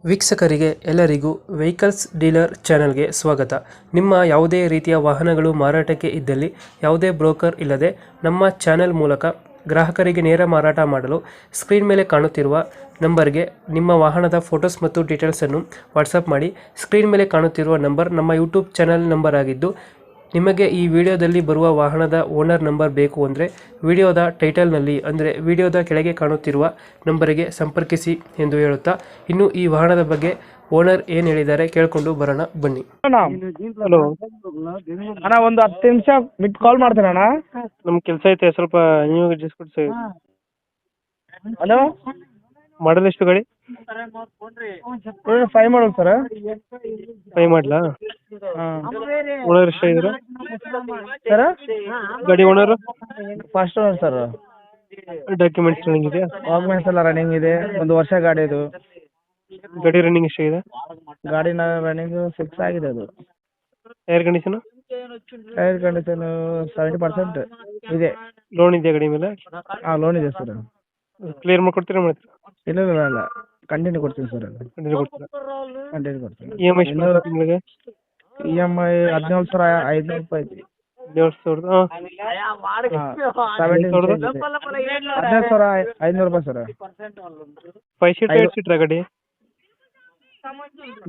ವೀಕ್ಷಕರಿಗೆ ಎಲ್ಲರಿಗೂ vehicles dealer ಚಾನೆಲ್ಗೆ ಸ್ವಾಗತ. ನಿಮ್ಮ ಯಾವುದೇ ರೀತಿಯ ವಾಹನಗಳು ಮಾರಾಟಕ್ಕೆ ಇದ್ದಲ್ಲಿ ಯಾವುದೇ ಬ್ರೋಕರ್ ಇಲ್ಲದೆ ನಮ್ಮ ಚಾನೆಲ್ ಮೂಲಕ ಗ್ರಾಹಕರಿಗೆ ನೇರ ಮಾರಾಟ ಮಾಡಲು ಸ್ಕ್ರೀನ್ ಮೇಲೆ ಕಾಣುತ್ತಿರುವ ನಂಬರ್ಗೆ ನಿಮ್ಮ ವಾಹನದ ಫೋಟೋಸ್ ಮತ್ತು ಡೀಟೇಲ್ಸನ್ನು ವಾಟ್ಸಪ್ ಮಾಡಿ. ಸ್ಕ್ರೀನ್ ಮೇಲೆ ಕಾಣುತ್ತಿರುವ ನಂಬರ್ ನಮ್ಮ ಯೂಟ್ಯೂಬ್ ಚಾನೆಲ್ ನಂಬರ್ ಆಗಿದ್ದು, ನಿಮಗೆ ಈ ವಿಡಿಯೋದಲ್ಲಿ ಬರುವ ವಾಹನದ ಓನರ್ ನಂಬರ್ ಬೇಕು ಅಂದರೆ ವಿಡಿಯೋದ ಟೈಟಲ್ನಲ್ಲಿ ಅಂದರೆ ವಿಡಿಯೋದ ಕೆಳಗೆ ಕಾಣುತ್ತಿರುವ ನಂಬರಿಗೆ ಸಂಪರ್ಕಿಸಿ ಎಂದು ಹೇಳುತ್ತಾ, ಇನ್ನು ಈ ವಾಹನದ ಬಗ್ಗೆ ಓನರ್ ಏನು ಹೇಳಿದ್ದಾರೆ ಕೇಳಿಕೊಂಡು ಬರೋಣ ಬನ್ನಿ. ಹಲೋ ಅಣ್ಣ, ಒಂದು 10 ನಿಮಿಷ ಬಿಟ್ಟು ಕಾಲ್ ಮಾಡ್ತೀನಿ ಅಣ್ಣ. ನಮ್ಮ ಕೆಲಸ ಐತೆ, ಸ್ವಲ್ಪ ನೀವು ಅಡ್ಜಸ್ಟ್ ಕೊಡ್ಸಿ. ಹಲೋ, ಮಾಡಲ್ ಎಷ್ಟು ಗಾಡಿ? 5 ಮಾಡೋದು ಸರ್. 5 ಮಾಡಲಾ? ಹಾಂ ಓನರ್ ಎಷ್ಟಾಗಿದ್ರು ಸರ್? ಗಾಡಿ? Owner first owner sir. Documents running ಇದೆಯಾ? ಡಾಕ್ಯುಮೆಂಟ್ಸ್ ಎಲ್ಲ ರನ್ನಿಂಗ್ ಇದೆ. 1 ವರ್ಷ ಗಾಡಿ ಇದು. ಗಾಡಿ ರನ್ನಿಂಗ್ ಎಷ್ಟಾಗಿದೆ? ಗಾಡಿನ ರನ್ನಿಂಗ್ 6 ಆಗಿದೆ ಅದು. Air condition? ಟೈರ್ ಕಂಡೀಷನ್ 70% ಇದೆ. ಲೋನ್ ಇದೆಯಾ ಗಾಡಿ ಮೇಲೆ? ಹಾಂ, ಲೋನ್ ಇದೆ ಸರ್. ಕ್ಲಿಯರ್ ಮಾಡ್ಕೊಡ್ತೀರಾ? ಮಾಡ್ತೀರಾ? ಇಲ್ಲ ಕಂಟಿನ್ಯೂ ಕೊಡ್ತೀನಿ ಸರ್. ಕಂಟಿನ್ಯೂ ಕೊಡ್ತೀರಾ? ಕಂಟಿನ್ಯೂ ಕೊಡ್ತೀನಿ. ಇ ಎಮ್ ಐ ಎಷ್ಟು ತಿಂಗಳಿಗೆ? EMI 17,500 ರೂಪಾಯಿ ಐತಿ. 17,000. ಹಾಂ, 17,500 ರೂಪಾಯಿ ಸರ್. 5 ಸೀಟ್ 8 ಸೀಟ್ರಾ ಗಾಡಿ?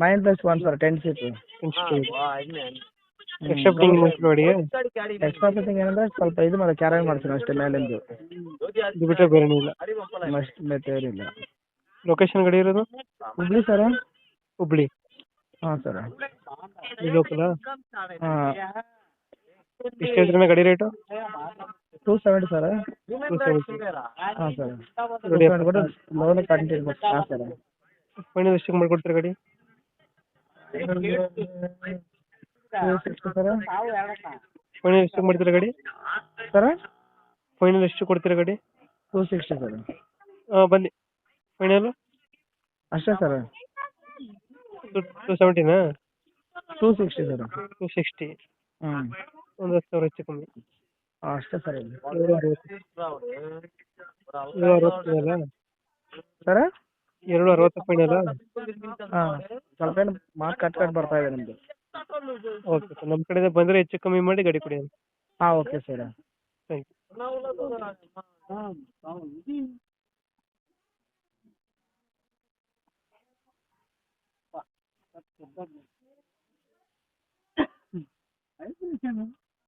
9+1 ಸರ್, 10 ಸೀಟ್. ಎಕ್ಸ್ಟ್ರಾ ಫಿಟ್ಟಿಂಗ್ ಗಾಡಿಗೆ? ಎಕ್ಸ್ಟ್ರಾ ಫಿಟ್ಟಿಂಗ್ ಏನಂದ್ರೆ ಸ್ವಲ್ಪ ಇದು ಮಾಡಿ ಕ್ಯಾರಲ್ ಮಾಡ್ತೀನಿ ಅಷ್ಟೇ, ಮೇಲಿಂದು. ಇದು ಬಿಟ್ಟರೆ ಬೇರೆ ಇಲ್ಲ? ಮತ್ತೆ ಏನಿಲ್ಲ. ಲೊಕೇಶನ್ ಗಾಡಿ ಇರೋದು? ಹುಬ್ಳಿ ಸರ್. ಹುಬ್ಳಿ? ಹಾಂ ಸರ್. ಲೋಕಲಾ? ಹಾಂ. ಎಷ್ಟು ಹೇಳ್ತೀರಣ್ಣ ಗಾಡಿ ರೇಟು? 270 ಸರ್. 270. ಹಾಂ ಸರ್. ಗಾಡಿ ಲೋನ್ ಕಂಟಿನ್ಯೂ. ಹಾಂ ಸರ್. ಫೈನಲ್ ಎಷ್ಟಕ್ಕೆ ಮಾಡ್ಕೊಡ್ತೀರಾ ಗಾಡಿ? 260 ಸರ್. ಫೈನಲ್ ಎಷ್ಟಕ್ಕೆ ಮಾಡ್ತೀರಾ ಗಾಡಿ ಸರ್? ಫೈನಲ್ ಎಷ್ಟು ಕೊಡ್ತೀರಾ ಗಾಡಿ? 260 ಸರ್. ಹಾಂ, ಬನ್ನಿ. ಫೈನಲ್ ಅಷ್ಟೇ ಸರ್. 270ನಾ? 260 ಸರ್. 260. ಹ್ಞೂ. ಒಂದು 10,000 ಹೆಚ್ಚು ಕಮ್ಮಿ. ಹಾಂ, ಅಷ್ಟೇ ಸರ್. 260 ಸರ್? 260 ಫೈನಲ್? ಹಾಂ, ಸ್ವಲ್ಪ ಏನು ಮಾರ್ಕ್ ಕಟ್ ಬರ್ತಾ ಇದೆ ನಿಮ್ಮದು. ಓಕೆ ಸರ್, ನಮ್ಮ ಕಡೆಯಿಂದ ಬಂದರೆ ಹೆಚ್ಚು ಕಮ್ಮಿ ಮಾಡಿ ಗಾಡಿ ಕೊಡಿ. ಹಾಂ, ಓಕೆ ಸರ್. Thank you.